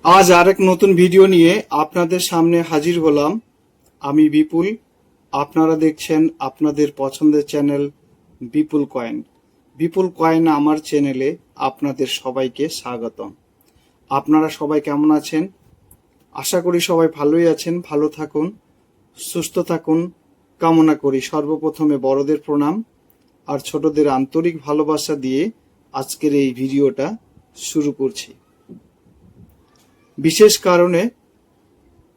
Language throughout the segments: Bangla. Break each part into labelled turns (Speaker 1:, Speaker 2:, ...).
Speaker 1: আজ আরেক নতুন ভিডিও নিয়ে আপনাদের সামনে হাজির হলাম। আমি বিপুল। আপনারা দেখছেন আপনাদের পছন্দের চ্যানেল বিপুল কয়েন। বিপুল কয়েন আমার চ্যানেলে আপনাদের সবাইকে স্বাগতম। আপনারা সবাই কেমন আছেন? আশা করি সবাই ভালোই আছেন। ভালো থাকুন, সুস্থ থাকুন কামনা করি। সর্বপ্রথমে বড়দের প্রণাম আর ছোটদের আন্তরিক ভালোবাসা দিয়ে আজকের এই ভিডিওটা শুরু করছি। বিশেষ কারণে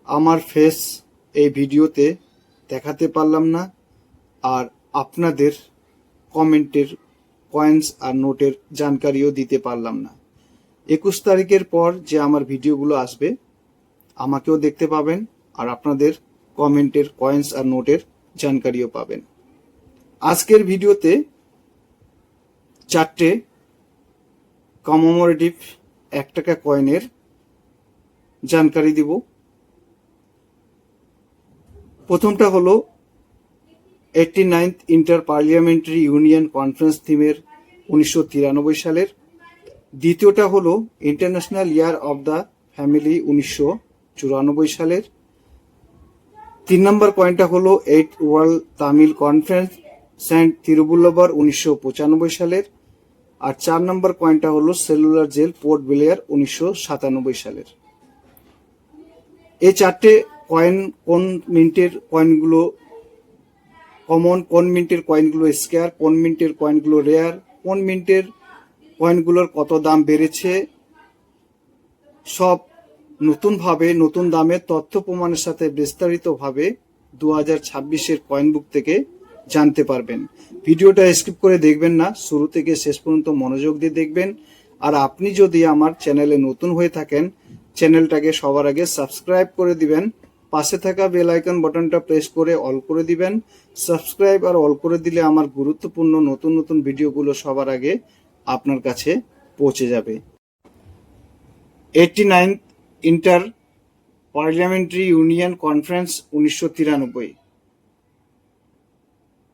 Speaker 1: আমার ফেস এই ভিডিওতে দেখাতে পারলাম না, আর আপনাদের কমেন্টের কয়েন্স আর নোটের জানকারিও দিতে পারলাম না। 21 তারিখের পর যে আমার ভিডিওগুলো আসবে আমাকেও দেখতে পাবেন, আর আপনাদের কমেন্টের কয়েন্স আর নোটের জানকারিও পাবেন। আজকের ভিডিওতে 4টে কমেমোরেটিভ 1 টাকা কয়েনের জানকারি দিব। প্রথমটা হলো 89th ইন্টার পার্লিয়ামেন্টারি ইউনিয়ন কনফারেন্স থিমের 1993 সালের। দ্বিতীয়টা হলো international year of the family 1994 সালের। 3 নম্বর পয়েন্টটা হলো 8th world Tamil conference saint তিরুবল্লুবর 1995 সালের। আর 4 নম্বর পয়েন্টটা হলো সেলুলার জেল পোর্ট ব্লেয়ার 1997 সালের। এই 4টে কয়েন কোন মিন্টের কয়েনগুলো কমন, কোন মিন্টের কয়েনগুলো স্কেয়ার, কোন মিন্টের কয়েনগুলো রেয়ার, কোন মিন্টের কয়েনগুলোর কত দাম বেড়েছে, সব নতুনভাবে নতুন দামের তথ্য প্রমাণের সাথে বিস্তারিতভাবে 2026-এর কয়েন বুক থেকে জানতে পারবেন। ভিডিওটা স্কিপ করে দেখবেন না, শুরু থেকে শেষ পর্যন্ত মনোযোগ দিয়ে দেখবেন। আর আপনি যদি আমার চ্যানেলে নতুন হয়ে থাকেন, চ্যানেলটাকে সবার আগে সাবস্ক্রাইব করে দিবেন। পাশে থাকা বেল আইকন বাটনটা প্রেস করে অল করে দিবেন। সাবস্ক্রাইব আর অল করে দিলে আমার গুরুত্বপূর্ণ নতুন নতুন ভিডিওগুলো সবার আগে আপনার কাছে পৌঁছে যাবে। 89th inter parliamentary union conference 1993।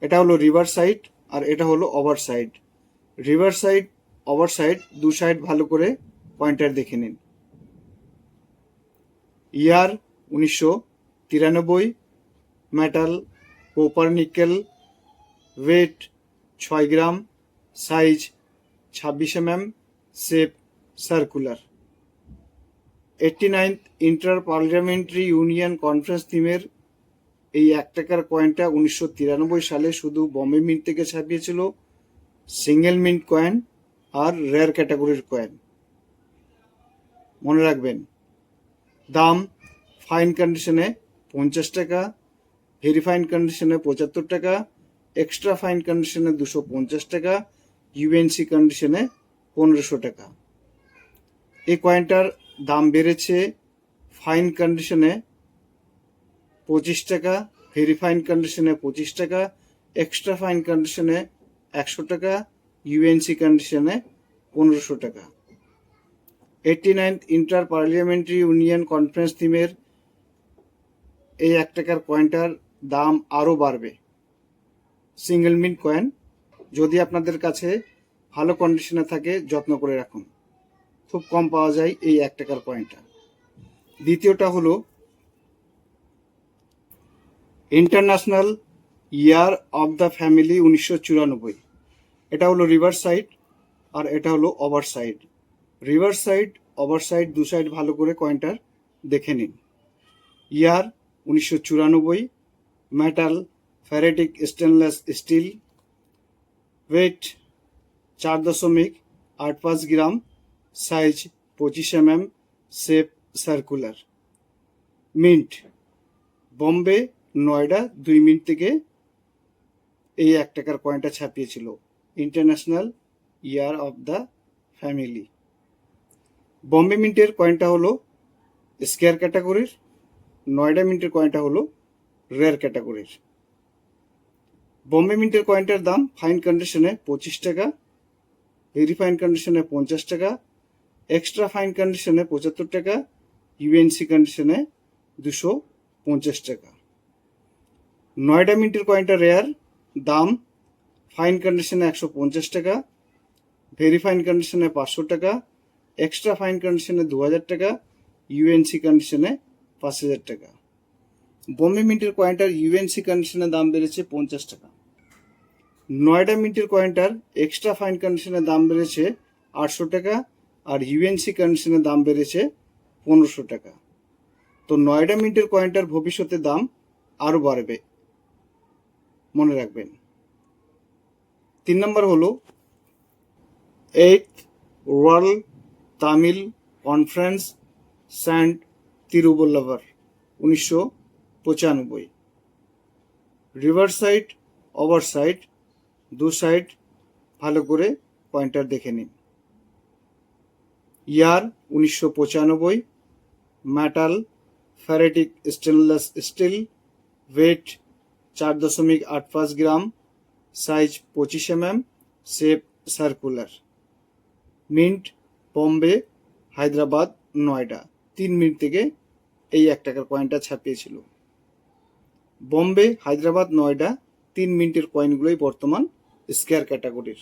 Speaker 1: এটা হলো রিভার সাইড আর এটা হলো ওভার সাইড। রিভার সাইড ওভার সাইড দু সাইড ভালো করে পয়েন্টার দেখে নিন। Year 1993, metal copper nickel, weight 6 gram, size 26 mm, shape circular. 89th inter parliamentary union conference থিমের এই 1 টাকার কয়েনটা 1993 সালে শুধু বম্বে মিন্ট থেকে ছাপিয়েছিল। সিঙ্গেল মিন্ট কয়েন আর রেয়ার ক্যাটাগরির কয়েন মনে রাখবেন। দাম ফাইন কন্ডিশনে 50 টাকা, ভেরি ফাইন কন্ডিশনে 75 টাকা, এক্সট্রা ফাইন কন্ডিশনে 250 টাকা, ইউএনসি কন্ডিশনে 1500 টাকা। এই কয়েনটার দাম বেড়েছে ফাইন কন্ডিশনে 25 টাকা, ভেরি ফাইন কন্ডিশনে 25 টাকা, এক্সট্রা ফাইন কন্ডিশনে 100 টাকা, ইউএনসি কন্ডিশনে 1500 টাকা। 89th inter parliamentary union conference থিমের এই 1 টাকার কয়েনটার দাম আরও বাড়বে। সিঙ্গেল মিন্ট কয়েন, যদি আপনাদের কাছে ভালো কন্ডিশনে থাকে যত্ন করে রাখুন, খুব কম পাওয়া যায় এই 1 টাকার কয়েনটা। দ্বিতীয়টা হলো international year of the family 1994। এটা হলো রিভার সাইড আর এটা হলো ওভার সাইড। রিভার সাইড ওভার সাইড দু সাইড ভালো করে কয়েনটার দেখে নিন। Year 1994, metal ferritic stainless steel, weight 4.85 gram, size 25 mm, shape circular. Mint Bombay, Noida 2 mint থেকে এই 1 টাকার কয়েনটা ছাপিয়েছিল। International year of the family. Bombay মিন্টের কয়েনটা হলো স্কেয়ার ক্যাটাগরির, নয়ডা মিন্টের কয়েনটা হলো রেয়ার ক্যাটাগরির। বম্বে মিন্টের কয়েনটার দাম ফাইন কন্ডিশনে 25 টাকা, ভেরি ফাইন কন্ডিশনে 50 টাকা, এক্সট্রা ফাইন কন্ডিশনে 75 টাকা, ইউএনসি কন্ডিশনে 250 টাকা। নয়ডা মিন্টের কয়েনটা রেয়ার, দাম ফাইন কন্ডিশনে 150 টাকা, ভেরি ফাইন কন্ডিশনে 500 টাকা, এক্সট্রা ফাইন কন্ডিশনে 2000 টাকা, ইউএনসি কন্ডিশনে 5,000 টাকা। বোম্বে মিন্টের কয়েনটার ইউএনসি কন্ডিশনে দাম বেড়েছে 50 টাকা। নয়ডা মিন্টের কয়েনটার এক্সট্রা ফাইন কন্ডিশনের দাম বেড়েছে 800 টাকা, আর ইউএনসি কন্ডিশনের দাম বেড়েছে 1500 টাকা। তো নয়ডা মিন্টের কয়েনটার ভবিষ্যতে দাম আরও বাড়বে, মনে রাখবেন। 3 নম্বর হলো 8th world Tamil conference saint Thiruvalluvar 1995। Reverse side ওভার সাইড দু সাইড ভালো করে পয়েন্টার দেখে নিন। Year 1995, metal ferritic stainless steel, weight 4.85 gram, size 25 mm, shape circular. Mint Bombay, Hyderabad, Noida. 3 mint থেকে এই 1 টাকার কয়েনটা ছাপিয়েছিল। বম্বে, হায়দ্রাবাদ, নয়ডা 3 মিনিটের কয়েনগুলোই বর্তমান স্কোয়ার ক্যাটাগরির।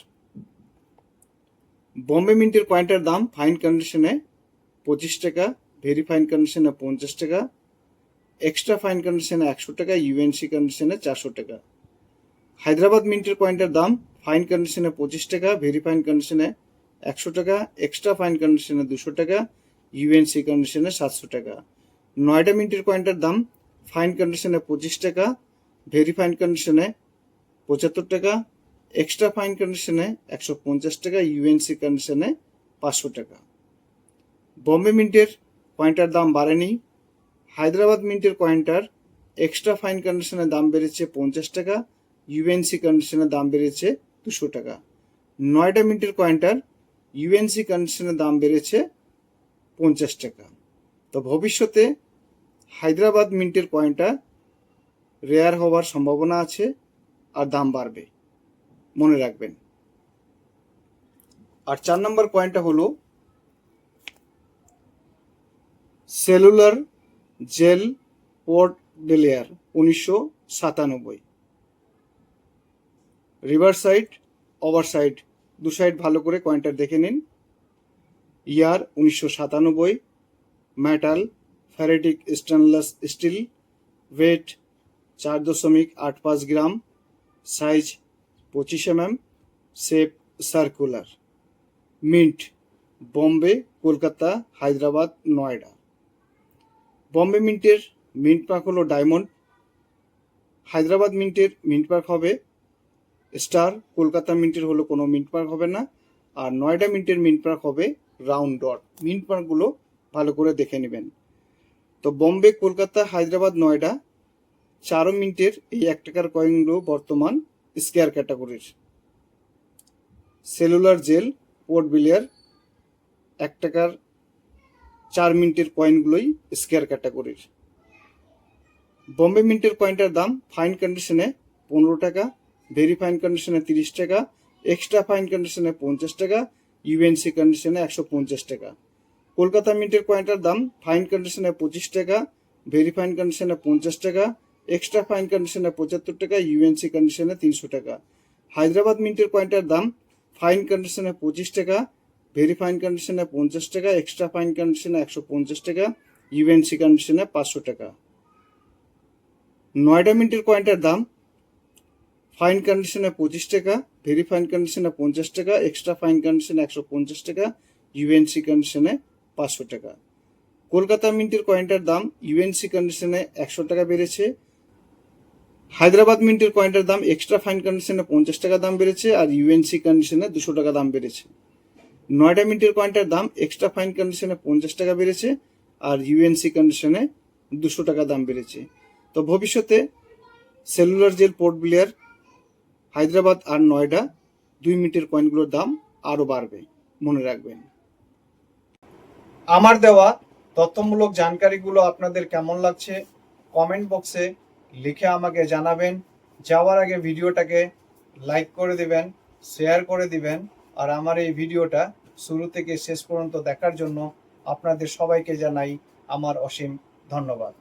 Speaker 1: বম্বে মিন্টের কয়েনটার দাম ফাইন কন্ডিশনে 25 টাকা, ভেরি ফাইন কন্ডিশনে 50 টাকা, এক্সট্রা ফাইন কন্ডিশনে 100 টাকা, ইউএনসি কন্ডিশনে 400 টাকা। হায়দ্রাবাদ মিন্টের কয়েনটার দাম ফাইন কন্ডিশনে 25 টাকা, ভেরি ফাইন কন্ডিশনে 100 টাকা, এক্সট্রা ফাইন কন্ডিশনে 200 টাকা, ইউএনসি কন্ডিশনে 700 টাকা। নয়ডা মিন্টের কয়েনটার দাম ফাইন কন্ডিশনে 25 টাকা, ভেরি ফাইন কন্ডিশনে 75 টাকা, এক্সট্রা ফাইন কন্ডিশনে 150 টাকা, ইউএনসি কন্ডিশনে 500 টাকা। বম্বে মিন্টের কয়েনটার দাম বাড়েনি। হায়দ্রাবাদ মিন্টের কয়েনটার এক্সট্রা ফাইন কন্ডিশনের দাম বেড়েছে 50 টাকা, ইউএনসি কন্ডিশনের দাম বেড়েছে 200 টাকা। নয়ডা মিন্টের কয়েনটার ইউএনসি কন্ডিশনের দাম বেড়েছে 50 টাকা। তো ভবিষ্যতে হায়দ্রাবাদ মিন্টের কয়েনটা রেয়ার হওয়ার সম্ভাবনা আছে আর দাম বাড়বে, মনে রাখবেন। আর 4 নম্বর কয়েনটা হলো Cellular Jail Port Blair 1997। Reverse side ওভার সাইড দু সাইড ভালো করে কয়েনটা দেখে নিন। Year 1997, metal ferritic stainless steel, weight 4.85 gram, size 25 mm, shape circular. Mint Bombay, Kolkata, Hyderabad, Noida. Bombay মিন্টের মিন্ট মার্ক হলো ডায়মন্ড, হায়দ্রাবাদ মিন্টের মিন্ট মার্ক হবে স্টার, কলকাতা মিন্টের হলো কোনো মিন্ট মার্ক হবে না, আর নয়ডা মিন্টের মিন্ট মার্ক হবে রাউন্ড ডট। মিন্ট মার্কগুলো ভালো করে দেখে নেবেন। তো বম্বে, কলকাতা, হায়দ্রাবাদ, নয়ডা 4 মিনিটের এই 1 টাকার কয়েনগুলো বর্তমান স্কোয়ার ক্যাটাগরির। সেলুলার জেল পোর্ট বেলিয়ার 1 টাকার 4 মিনিটের কয়েনগুলোই স্কোয়ার ক্যাটাগরির। বম্বে মিন্টের কয়েনটার দাম ফাইন কন্ডিশনে 15 টাকা, ভেরি ফাইন কন্ডিশনে 30 টাকা, এক্সট্রা ফাইন কন্ডিশনে 50 টাকা, ইউএনসি কন্ডিশনে 150 টাকা। কলকাতা মিন্টের কয়েনটার দাম ফাইন কন্ডিশনে 25 টাকা, ভেরি ফাইন কন্ডিশনে 50 টাকা, এক্সট্রা ফাইন কন্ডিশনে 75 টাকা, ইউএনসি কন্ডিশনে 300 টাকা। হায়দ্রাবাদ মিন্টের কয়েনটার দাম ফাইন কন্ডিশনে 25 টাকা, ভেরি ফাইন কন্ডিশনে 50 টাকা, এক্সট্রা ফাইন কন্ডিশনে 150 টাকা, ইউএনসি কন্ডিশনে 500 টাকা। নয়ডা মিন্টের কয়েনটার দাম ফাইন কন্ডিশনে 25 টাকা, ভেরি ফাইন কন্ডিশনে 50 টাকা, এক্সট্রা ফাইন কন্ডিশনে 150 টাকা, ইউএনসি কন্ডিশনে 500 টাকা। কলকাতা মিন্টের কয়েনটার দাম ইউএনসি কন্ডিশনে 100 টাকা বেড়েছে। হায়দ্রাবাদ মিন্টের কয়েনটার দাম এক্সট্রা ফাইন কন্ডিশনে 50 টাকা দাম বেড়েছে, আর ইউএনসি কন্ডিশনে 200 টাকা দাম বেড়েছে। নয়ডা মিন্টের কয়েনটার দাম এক্সট্রা ফাইন কন্ডিশনে 50 টাকা বেড়েছে, আর ইউএনসি কন্ডিশনে 200 টাকা দাম বেড়েছে। তো ভবিষ্যতে সেলুলার জেল পোর্ট বেলিয়ার, হায়দ্রাবাদ আর নয়ডা 2 মিনিটের কয়েনগুলোর দাম আরও বাড়বে, মনে রাখবেন। আমার দেওয়া তথ্যমূলক জানকারিগুলো আপনাদের কেমন লাগছে কমেন্ট বক্সে লিখে আমাকে জানাবেন। যাওয়ার আগে ভিডিওটাকে লাইক করে দিবেন, শেয়ার করে দিবেন, আর আমার এই ভিডিওটা শুরু থেকে শেষ পর্যন্ত দেখার জন্য আপনাদের সবাইকে জানাই আমার অসীম ধন্যবাদ।